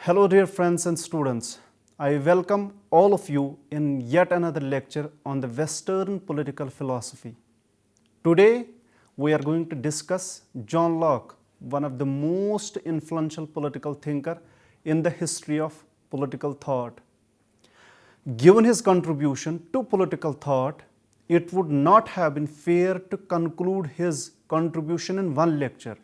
Hello dear friends and students. I welcome all of you in yet another lecture on the Western political philosophy. Today we are going to discuss John Locke, one of the most influential political thinker in the history of political thought. Given his contribution to political thought, it would not have been fair to conclude his contribution in one lecture.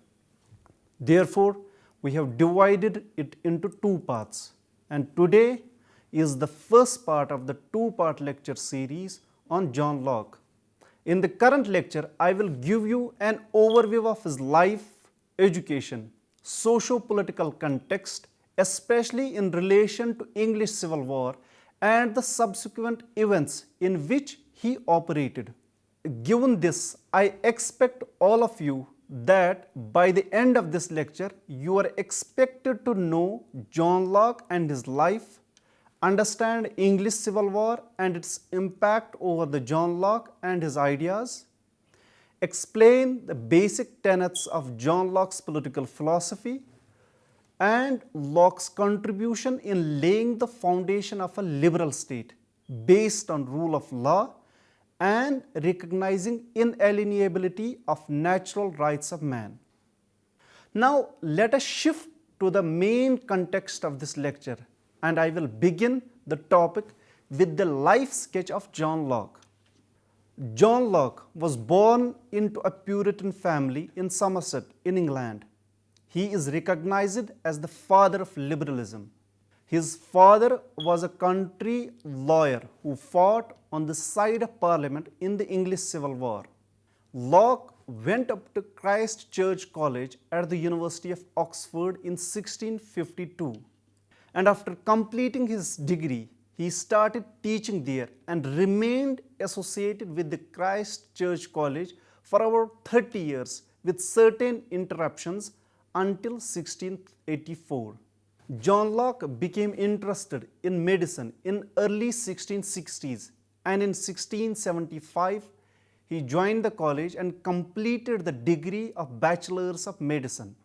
Therefore, we have divided it into two parts, and today is the first part of the two-part lecture series on John Locke. In the current lecture, I will give you an overview of his life, education, socio-political context, especially in relation to English Civil War and the subsequent events in which he operated. Given this, I expect all of you that by the end of this lecture, you are expected to know John Locke and his life, understand English Civil War and its impact over the John Locke and his ideas, explain the basic tenets of John Locke's political philosophy, and Locke's contribution in laying the foundation of a liberal state based on rule of law and recognizing inalienability of natural rights of man. Now let us shift to the main context of this lecture, and I will begin the topic with the life sketch of John Locke. John Locke was born into a Puritan family in Somerset in England. He is recognized as the father of liberalism. His father was a country lawyer who fought on the side of Parliament in the English Civil War. Locke went up to Christ Church College at the University of Oxford in 1652, and after completing his degree, he started teaching there and remained associated with the Christ Church College for about 30 years with certain interruptions until 1684. John Locke became interested in medicine in early 1660s, and in 1675 he joined the college and completed the degree of Bachelors of Medicine.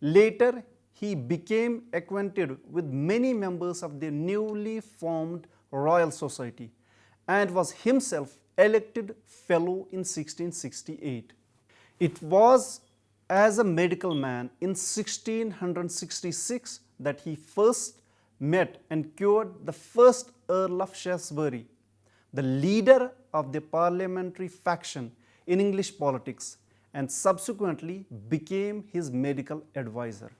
Later he became acquainted with many members of the newly formed Royal Society and was himself elected fellow in 1668. It was as a medical man in 1666 that he first met and cured the first Earl of Shaftesbury, the leader of the parliamentary faction in English politics, and subsequently became his medical advisor.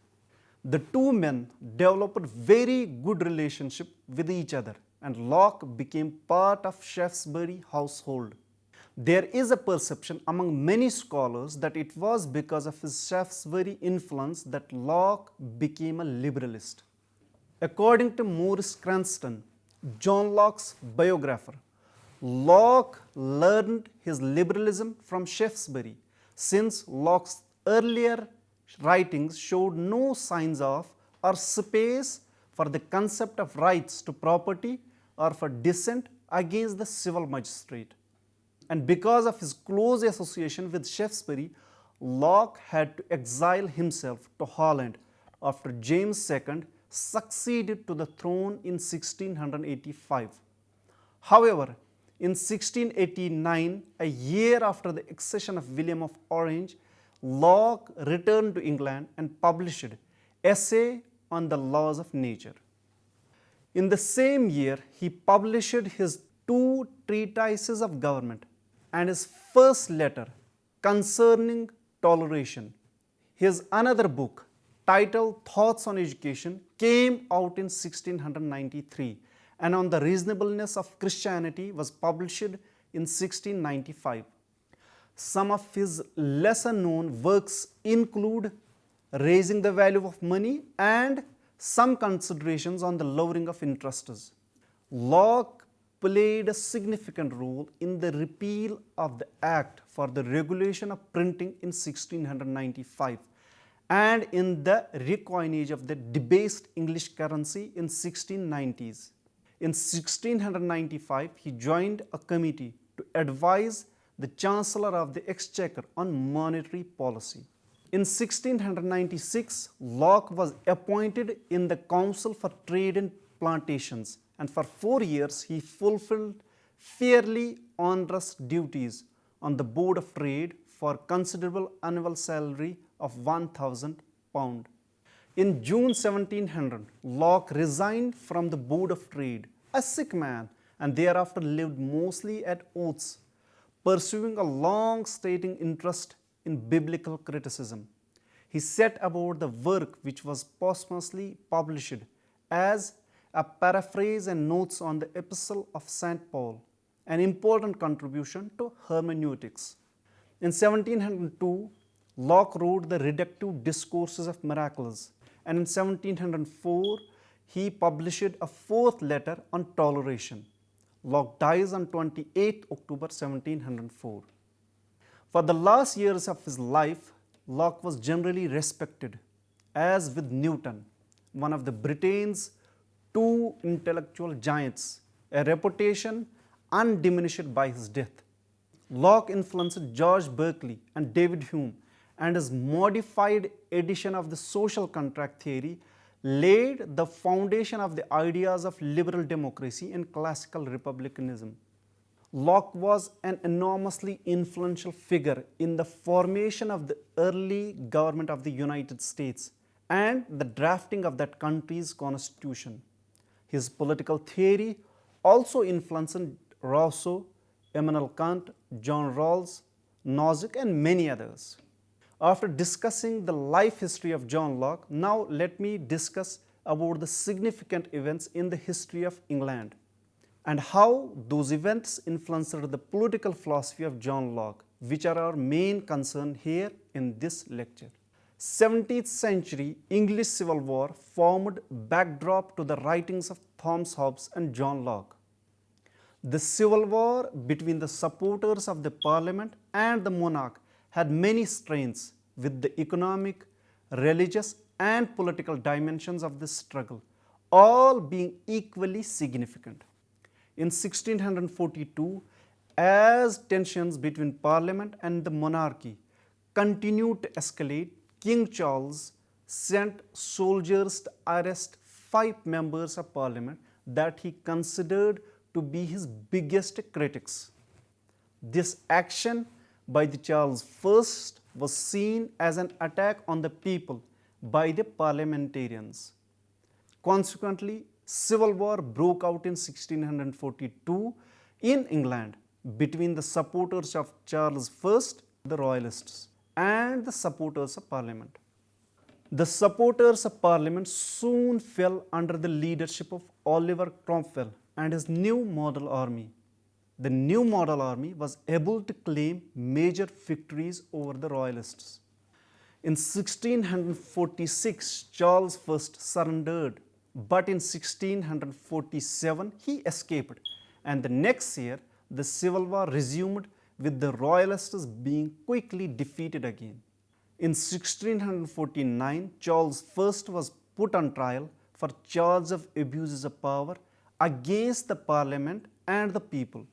The two men developed very good relationship with each other, and Locke became part of Shaftesbury household. There is a perception among many scholars that it was because of his Shaftesbury influence that Locke became a liberalist. According to Maurice Cranston, John Locke's biographer, Locke learned his liberalism from Shaftesbury, since Locke's earlier writings showed no signs of or space for the concept of rights to property or for dissent against the civil magistrate. And because of his close association with Shaftesbury, Locke had to exile himself to Holland after James II succeeded to the throne in 1685. However, in 1689, a year after the accession of William of Orange, Locke returned to England and published Essay on the Laws of Nature. In the same year, he published his two treatises of government and his first letter concerning toleration. His another book, titled Thoughts on Education, came out in 1693, and on the reasonableness of Christianity was published in 1695. Some of his lesser known works include Raising the Value of Money and some considerations on the lowering of interests. Locke played a significant role in the repeal of the Act for the Regulation of Printing in 1695 and in the recoinage of the debased English currency in 1690s. In 1695, he joined a committee to advise the Chancellor of the Exchequer on monetary policy. In 1696, Locke was appointed in the Council for Trade and Plantations, and for 4 years he fulfilled fairly onerous duties on the Board of Trade for considerable annual salary of £1,000. In June 1700, Locke resigned from the Board of Trade, a sick man, and thereafter lived mostly at Oaths, pursuing a long-standing interest in biblical criticism. He set about the work which was posthumously published as a paraphrase and notes on the Epistle of St. Paul, an important contribution to hermeneutics. In 1702, Locke wrote the reductive discourses of miracles, and in 1704, he published a fourth letter on toleration. Locke dies on 28 October 1704. For the last years of his life, Locke was generally respected, as with Newton, one of the Britain's two intellectual giants, a reputation undiminished by his death. Locke influenced George Berkeley and David Hume, and his modified edition of the social contract theory laid the foundation of the ideas of liberal democracy and classical republicanism. Locke was an enormously influential figure in the formation of the early government of the United States and the drafting of that country's constitution. His political theory also influenced Rousseau, Immanuel Kant, John Rawls, Nozick, and many others. After discussing the life history of John Locke, now let me discuss about the significant events in the history of England and how those events influenced the political philosophy of John Locke, which are our main concern here in this lecture. 17th century English Civil War formed backdrop to the writings of Thomas Hobbes and John Locke. The civil war between the supporters of the Parliament and the monarch had many strains, with the economic, religious, and political dimensions of this struggle all being equally significant. In 1642, as tensions between Parliament and the monarchy continued to escalate, King Charles sent soldiers to arrest 5 members of Parliament that he considered to be his biggest critics. This action by the Charles I was seen as an attack on the people by the parliamentarians. Consequently, civil war broke out in 1642 in England between the supporters of Charles I, the Royalists, and the supporters of Parliament. The supporters of Parliament soon fell under the leadership of Oliver Cromwell and his new model army. The new model army was able to claim major victories over the Royalists. In 1646, Charles I surrendered, but in 1647 he escaped, and the next year the civil war resumed, with the Royalists being quickly defeated again. In 1649, Charles I was put on trial for charge of abuses of power against the Parliament and the people.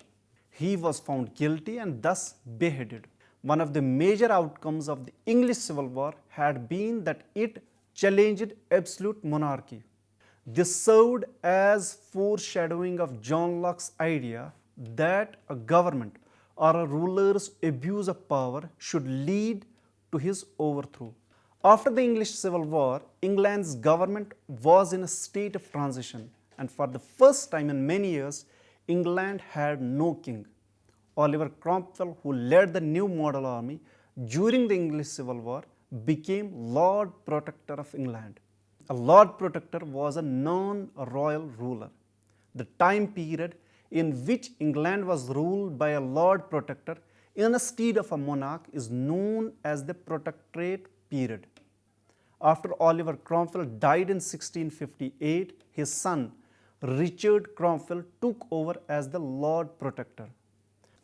He was found guilty and thus beheaded. One of the major outcomes of the English Civil War had been that it challenged absolute monarchy. This served as foreshadowing of John Locke's idea that a government or a ruler's abuse of power should lead to his overthrow. After the English Civil War, England's government was in a state of transition, and for the first time in many years, England had no king. Oliver Cromwell, who led the new model army during the English Civil War, became Lord Protector of England. A Lord Protector was a non-royal ruler. The time period in which England was ruled by a Lord Protector instead of a monarch is known as the Protectorate period. After Oliver Cromwell died in 1658, his son Richard Cromwell took over as the Lord Protector.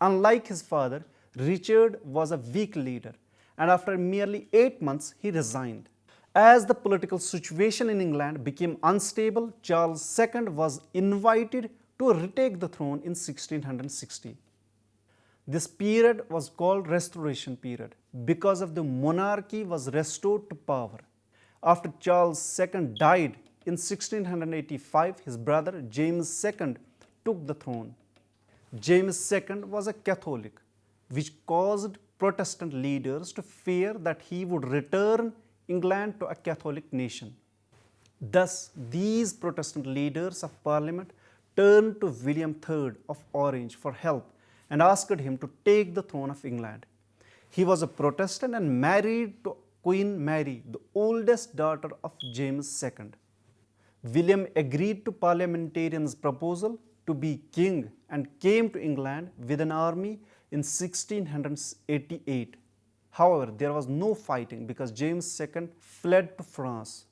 Unlike his father, Richard was a weak leader, and after merely 8 months he resigned. As the political situation in England became unstable, Charles II was invited to retake the throne in 1660. This period was called Restoration period because of the monarchy was restored to power. After Charles II died in 1685, his brother James II took the throne. James II was a Catholic, which caused Protestant leaders to fear that he would return England to a Catholic nation. Thus, these Protestant leaders of Parliament turned to William III of Orange for help and asked him to take the throne of England. He was a Protestant and married to Queen Mary, the oldest daughter of James II. William agreed to parliamentarians' proposal to be king and came to England with an army in 1688. However, there was no fighting because James II fled to France.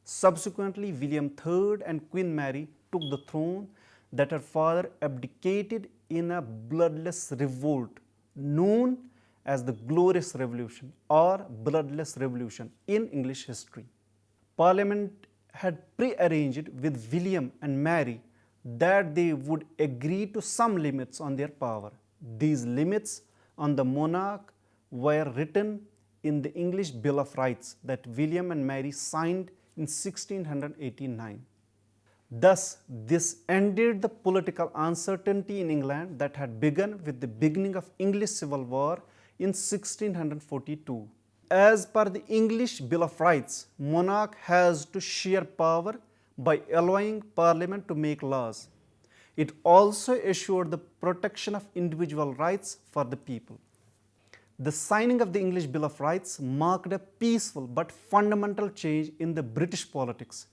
Subsequently, William III and Queen Mary took the throne that her father abdicated in a bloodless revolt known as the Glorious Revolution or Bloodless Revolution in English history. Parliament had pre-arranged with William and Mary that they would agree to some limits on their power. These limits on the monarch were written in the English Bill of Rights that William and Mary signed in 1689. Thus, this ended the political uncertainty in England that had begun with the beginning of English Civil War in 1642. As per the English Bill of Rights, monarch has to share power by allowing Parliament to make laws. It also assured the protection of individual rights for the people. The signing of the English Bill of Rights marked a peaceful but fundamental change in the British politics.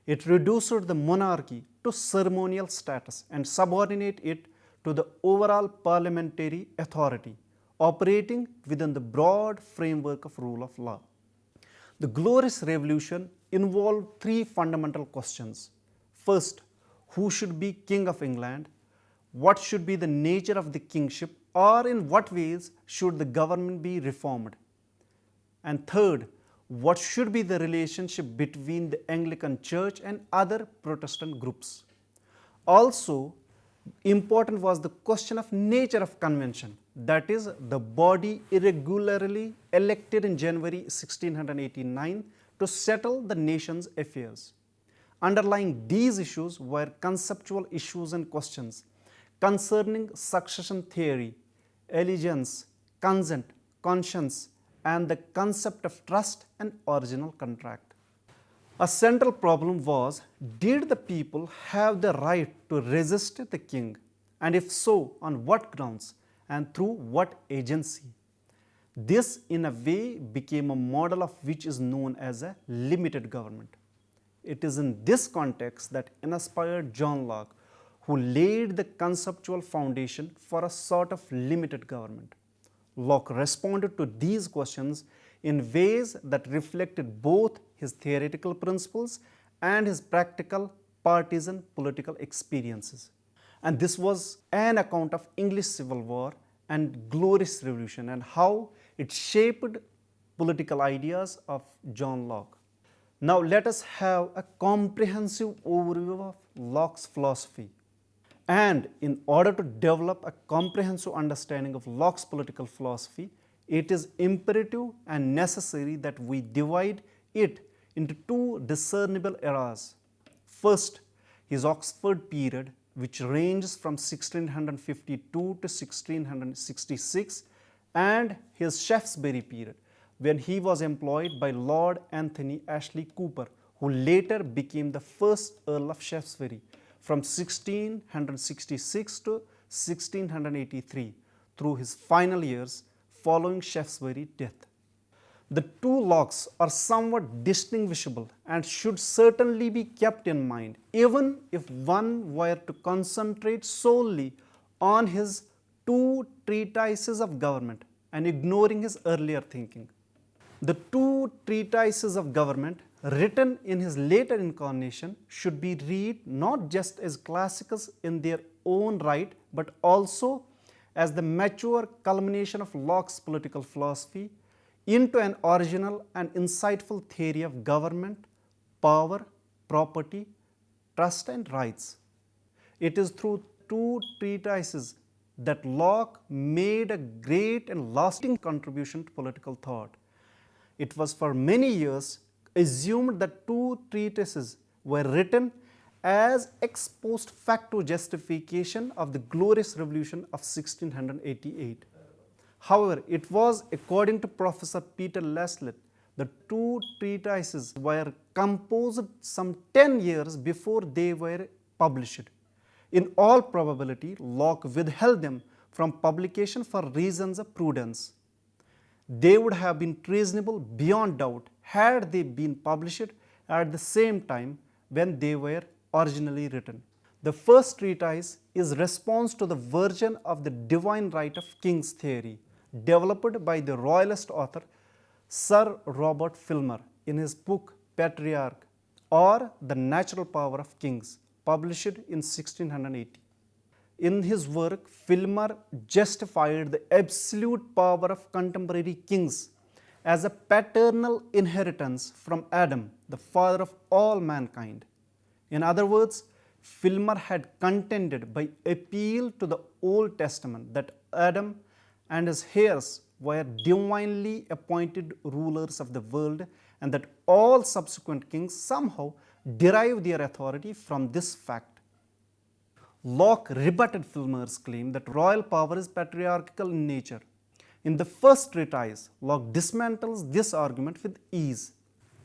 It reduced the monarchy to ceremonial status and subordinated it to the overall parliamentary authority, operating within the broad framework of rule of law. The Glorious Revolution involved three fundamental questions. First, who should be King of England? What should be the nature of the kingship, or in what ways should the government be reformed? And third, what should be the relationship between the Anglican Church and other Protestant groups? Also, important was the question of nature of convention, that is, the body irregularly elected in January 1689 to settle the nation's affairs. Underlying these issues were conceptual issues and questions concerning succession theory, allegiance, consent, conscience, and the concept of trust and original contract. A central problem was, did the people have the right to resist the king, and if so, on what grounds and through what agency? This in a way became a model of which is known as a limited government. It is in this context that inspired John Locke, who laid the conceptual foundation for a sort of limited government. Locke responded to these questions in ways that reflected both his theoretical principles and his practical partisan political experiences. And this was an account of English Civil War and Glorious Revolution and how it shaped political ideas of John Locke. Now let us have a comprehensive overview of Locke's philosophy. And in order to develop a comprehensive understanding of Locke's political philosophy, it is imperative and necessary that we divide it into two discernible eras. First, his Oxford period, which ranges from 1652 to 1666, and his Shaftesbury period, when he was employed by Lord Anthony Ashley Cooper, who later became the first Earl of Shaftesbury from 1666 to 1683 through his final years following Shaftesbury's death. The two Lockes are somewhat distinguishable and should certainly be kept in mind, even if one were to concentrate solely on his two treatises of government and ignoring his earlier thinking. The two treatises of government written in his later incarnation should be read not just as classics in their own right, but also as the mature culmination of Locke's political philosophy into an original and insightful theory of government, power, property, trust and rights. It is through two treatises that Locke made a great and lasting contribution to political thought. It was for many years assumed that two treatises were written as ex post facto justification of the glorious revolution of 1688. However, it was according to Professor Peter Laslett, the two treatises were composed some 10 years before they were published. In all probability, Locke withheld them from publication for reasons of prudence. They would have been treasonable beyond doubt had they been published at the same time when they were originally written. The first treatise is response to the version of the divine right of kings theory developed by the royalist author Sir Robert Filmer in his book Patriarch, or The Natural Power of Kings, published in 1680. In his work, Filmer justified the absolute power of contemporary kings as a paternal inheritance from Adam, the father of all mankind. In other words, Filmer had contended by appeal to the Old Testament that Adam and his heirs were divinely appointed rulers of the world, and that all subsequent kings somehow derive their authority from this fact. Locke rebutted Filmer's claim that royal power is patriarchal in nature. In the first treatise, Locke dismantles this argument with ease.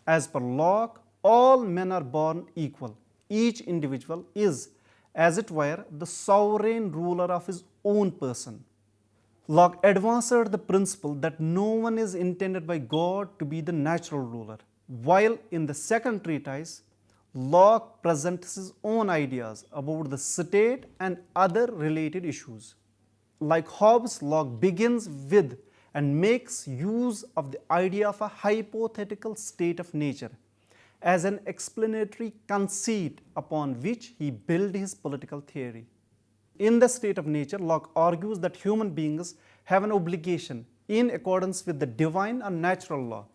As per Locke, all men are born equal. Each individual is, as it were, the sovereign ruler of his own person. Locke advanced the principle that no one is intended by God to be the natural ruler, while in the second treatise, Locke presents his own ideas about the state and other related issues. Like Hobbes, Locke begins with and makes use of the idea of a hypothetical state of nature as an explanatory conceit upon which he built his political theory. In the state of nature, Locke argues that human beings have an obligation, in accordance with the divine or natural law,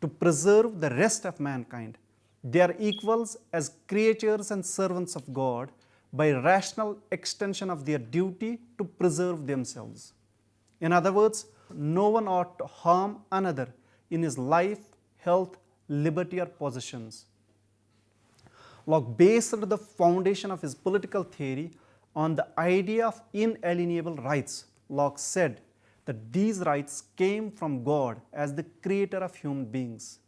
to preserve the rest of mankind. They are equals as creatures and servants of God by rational extension of their duty to preserve themselves. In other words, no one ought to harm another in his life, health, liberty, or possessions. Locke based the foundation of his political theory on the idea of inalienable rights. Locke said that these rights came from God as the creator of human beings.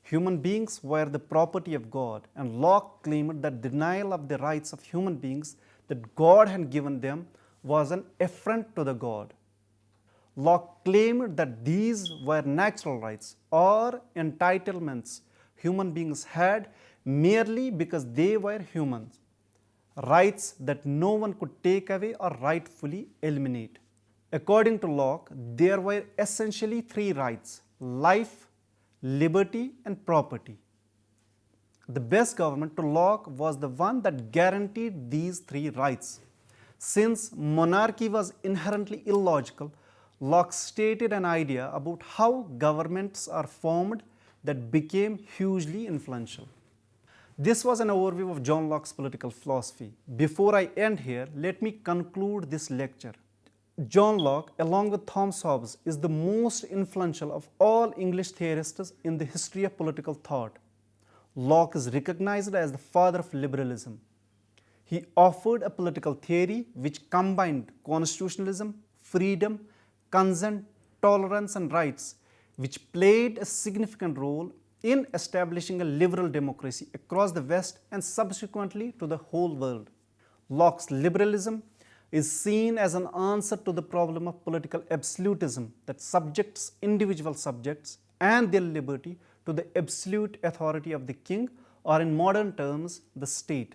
Human beings were the property of God, and Locke claimed that denial of the rights of human beings that God had given them was an affront to the God. Locke claimed that these were natural rights or entitlements human beings had merely because they were humans, rights that no one could take away or rightfully eliminate. According to Locke, there were essentially three rights: life, liberty, and property. The best government to Locke was the one that guaranteed these three rights. Since monarchy was inherently illogical, Locke stated an idea about how governments are formed that became hugely influential. This was an overview of John Locke's political philosophy. Before I end here, let me conclude this lecture. John Locke, along with Thomas Hobbes, is the most influential of all English theorists in the history of political thought. Locke is recognized as the father of liberalism. He offered a political theory which combined constitutionalism, freedom, consent, tolerance, and rights, which played a significant role in establishing a liberal democracy across the West and subsequently to the whole world. Locke's liberalism is seen as an answer to the problem of political absolutism that subjects individual subjects and their liberty to the absolute authority of the king, or in modern terms, the state.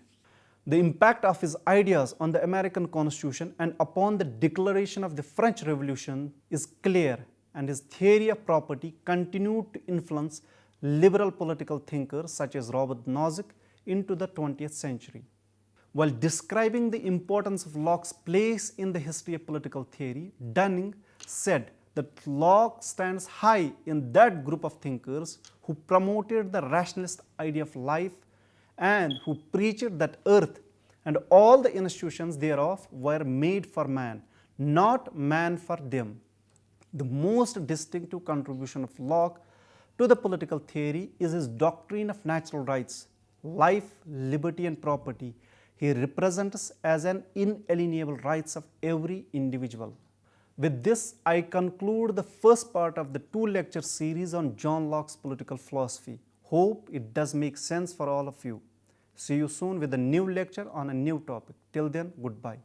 The impact of his ideas on the American Constitution and upon the declaration of the French Revolution is clear, and his theory of property continued to influence liberal political thinkers such as Robert Nozick into the 20th century. While describing the importance of Locke's place in the history of political theory, Dunning said that Locke stands high in that group of thinkers who promoted the rationalist idea of life and who preached that earth and all the institutions thereof were made for man, not man for them. The most distinctive contribution of Locke to the political theory is his doctrine of natural rights, life, liberty and property. He represents as an inalienable rights of every individual. With this, I conclude the first part of the 2-lecture series on John Locke's political philosophy. Hope it does make sense for all of you. See you soon with a new lecture on a new topic. Till then, goodbye.